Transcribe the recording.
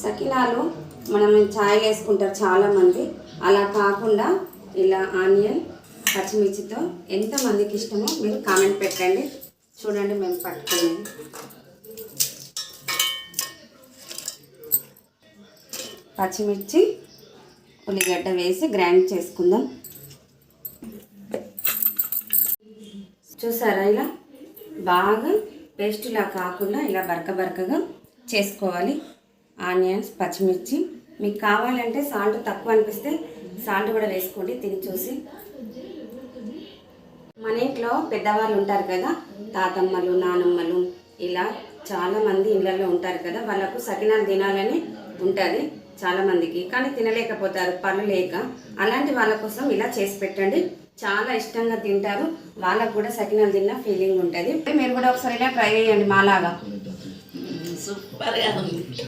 సకినాలు మనం ఛాయ్ వేసుకుంటారు చాలామంది, అలా కాకుండా ఇలా ఆనియన్ పచ్చిమిర్చితో ఎంతమందికి ఇష్టమో మీరు కామెంట్ పెట్టండి. చూడండి మేము పట్టుకునేది పచ్చిమిర్చి ఉల్లిగడ్డ వేసి గ్రైండ్ చేసుకుందాం. చూసారా, ఇలా బాగా పేస్టులా కాకుండా ఇలా బరకగా చేసుకోవాలి. ఆనియన్స్ పచ్చిమిర్చి మీకు కావాలంటే సాల్ట్ తక్కువ అనిపిస్తే సాల్ట్ కూడా వేసుకోండి తిని చూసి. మన ఇంట్లో పెద్దవాళ్ళు ఉంటారు కదా, తాతమ్మలు నానమ్మలు ఇలా చాలామంది ఇళ్ళల్లో ఉంటారు కదా, వాళ్ళకు సకినాలు తినాలని ఉంటుంది చాలామందికి, కానీ తినలేకపోతారు పళ్ళు లేక. అలాంటి వాళ్ళ కోసం ఇలా చేసి పెట్టండి, చాలా ఇష్టంగా తింటారు. వాళ్ళకు కూడా సకినాలు తిన్న ఫీలింగ్ ఉంటుంది. మీరు కూడా ఒకసారి ఇలా ట్రై చేయండి మాలాగా. సూపర్గా ఉంది.